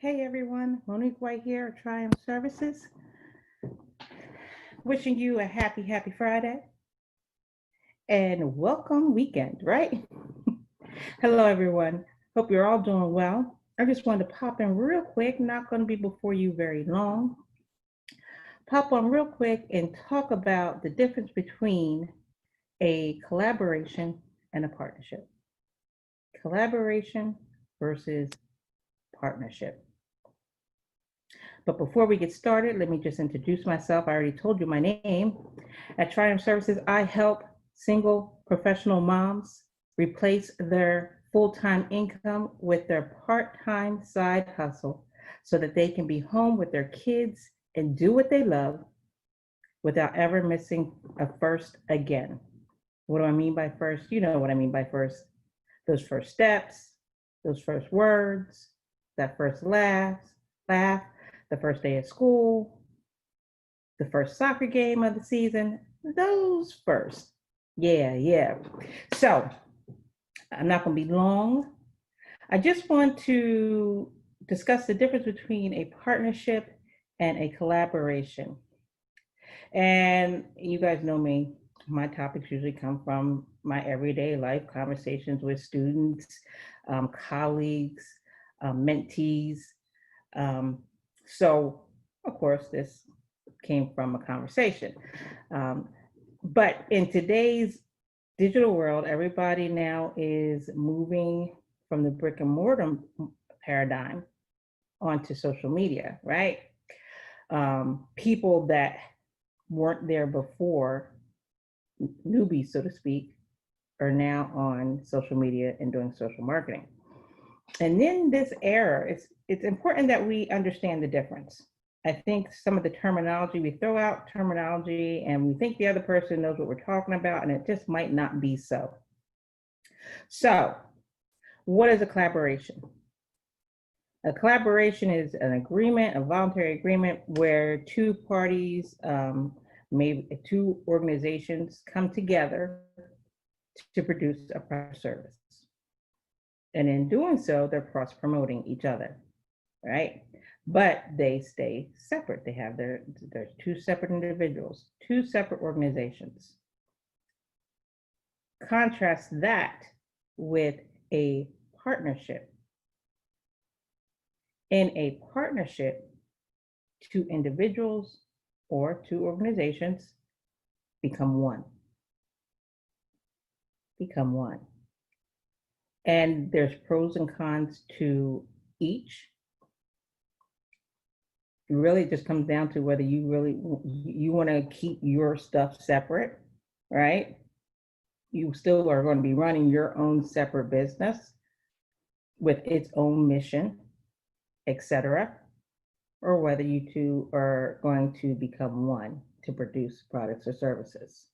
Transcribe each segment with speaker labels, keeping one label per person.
Speaker 1: Hey everyone, Monique White here at Triumph Services. Wishing you a happy Friday and welcome weekend, right? Hello everyone. Hope you're all doing well. I just wanted to pop in real quick, not going to be before you very long. Pop on real quick and talk about the difference between a collaboration and a partnership. Collaboration versus partnership. But before we get started, let me just introduce myself. I already told you my name. At Triumph Services, I help single professional moms replace their full-time income with their part-time side hustle so that they can be home with their kids and do what they love without ever missing a first again. What do I mean by first? You know what I mean by first. Those first steps, those first words, that first laugh, the first day of school, the first soccer game of the season, those first. Yeah. So I'm not going to be long. I just want to discuss the difference between a partnership and a collaboration. And you guys know me, my topics usually come from my everyday life conversations with students, colleagues, mentees. So, of course, this came from a conversation. Um, but in today's digital world, everybody now is moving from the brick and mortar paradigm onto social media, right? People that weren't there before, newbies, so to speak, are now on social media and doing social marketing. And in this era, it's important that we understand the difference. I think some of the terminology, we throw out terminology and we think the other person knows what we're talking about, and it just might not be so. So, what is a collaboration? A collaboration is an agreement, a voluntary agreement where two parties, maybe two organizations come together to produce a product or service. And in doing so, they're cross promoting each other, right? But they stay separate. They have they're two separate individuals, two separate organizations. Contrast that with a partnership. In a partnership, two individuals or two organizations become one. Become one. And there's pros and cons to each. It really just comes down to whether you want to keep your stuff separate, right? You still are going to be running your own separate business with its own mission, etc., or whether you two are going to become one to produce products or services.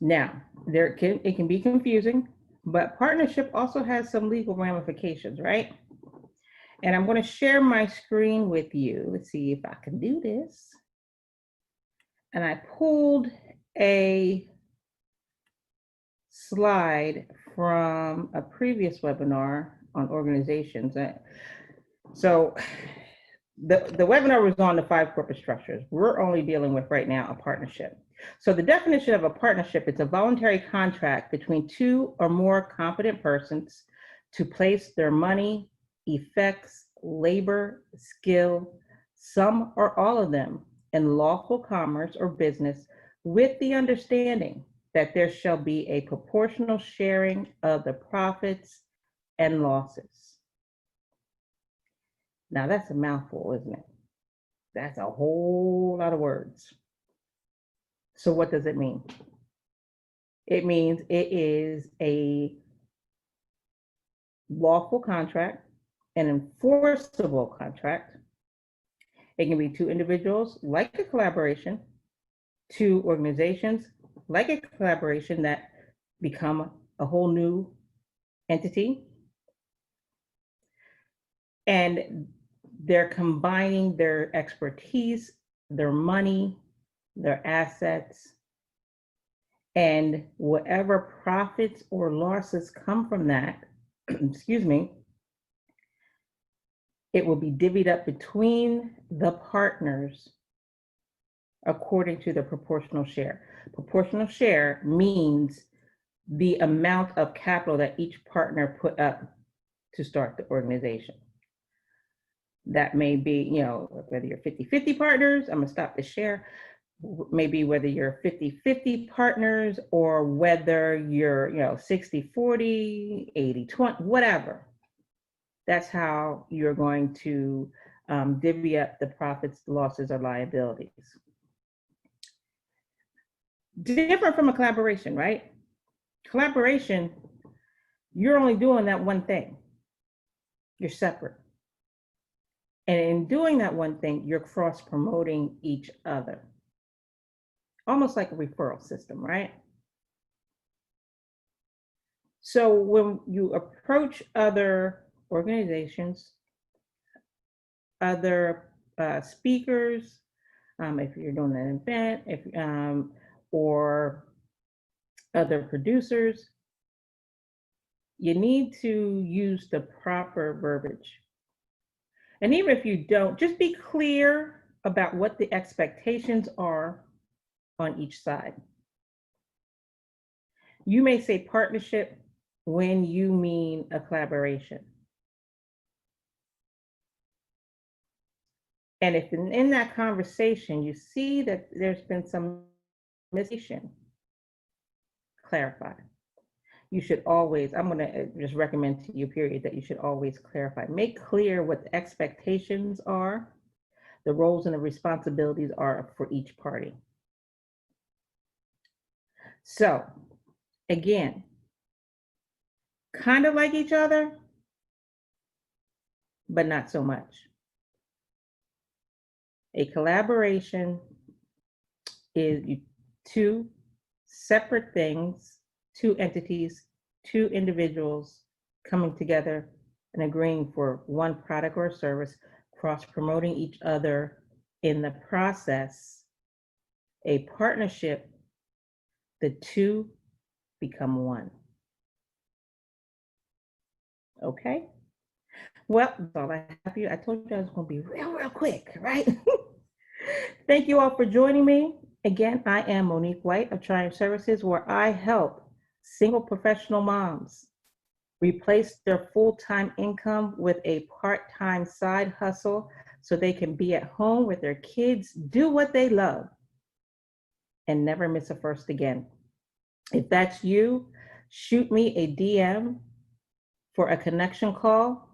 Speaker 1: Now, it can be confusing, but partnership also has some legal ramifications, right? And I'm going to share my screen with you. Let's see if I can do this. And I pulled a slide from a previous webinar on organizations. So the webinar was on the 5 corporate structures. We're only dealing with right now a partnership. So the definition of a partnership is a voluntary contract between two or more competent persons to place their money, effects, labor, skill, some or all of them, in lawful commerce or business with the understanding that there shall be a proportional sharing of the profits and losses. Now that's a mouthful, isn't it? That's a whole lot of words. So what does it mean? It means it is a lawful contract, an enforceable contract. It can be two individuals, like a collaboration, two organizations, like a collaboration, that become a whole new entity. And they're combining their expertise, their money, their assets, and whatever profits or losses come from that, excuse me, It will be divvied up between the partners according to the proportional share. Proportional share means the amount of capital that each partner put up to start the organization. That may be, whether you're 50-50 partners, I'm gonna stop the share, maybe whether you're 50-50 partners or whether you're, 60-40, 80-20, whatever. That's how you're going to divvy up the profits, losses, or liabilities. Different from a collaboration, right? Collaboration, you're only doing that one thing. You're separate. And in doing that one thing, you're cross-promoting each other. Almost like a referral system, right? So when you approach other organizations, other speakers, if you're doing an event, or other producers, you need to use the proper verbiage. And even if you don't, just be clear about what the expectations are on each side. You may say partnership when you mean a collaboration. And if in that conversation you see that there's been some miscommunication, clarify. You should always, I'm going to just recommend to you, period, that you should always clarify. Make clear what the expectations are, the roles and the responsibilities are for each party. So, again, kind of like each other, but not so much. A collaboration is two separate things, two entities, two individuals coming together and agreeing for one product or service, cross-promoting each other in the process. A partnership, the two become one. Okay? Well, that's all I have for you. I told you I was going to be real quick, right? Thank you all for joining me. Again, I am Monique White of Triumph Services, where I help single professional moms replace their full-time income with a part-time side hustle so they can be at home with their kids, do what they love, and never miss a first again. If that's you, shoot me a DM for a connection call.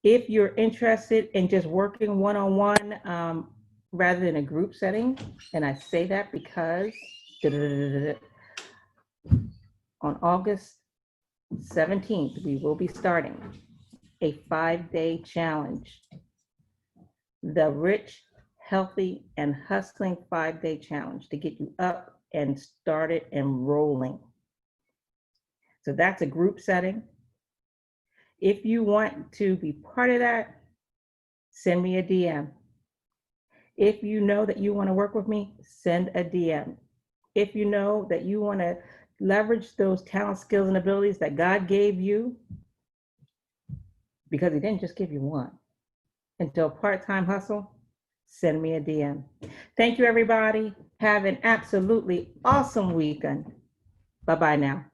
Speaker 1: If you're interested in just working one-on-one rather than a group setting, and I say that because on August 17th, we will be starting a 5-day challenge. The Rich, Healthy, and Hustling 5-day challenge to get you up and started and rolling. So that's a group setting. If you want to be part of that, send me a DM. If you know that you want to work with me, send a DM. If you know that you want to leverage those talents, skills, and abilities that God gave you, because he didn't just give you one, into a part-time hustle, send me a DM. Thank you, everybody. Have an absolutely awesome weekend. Bye-bye now.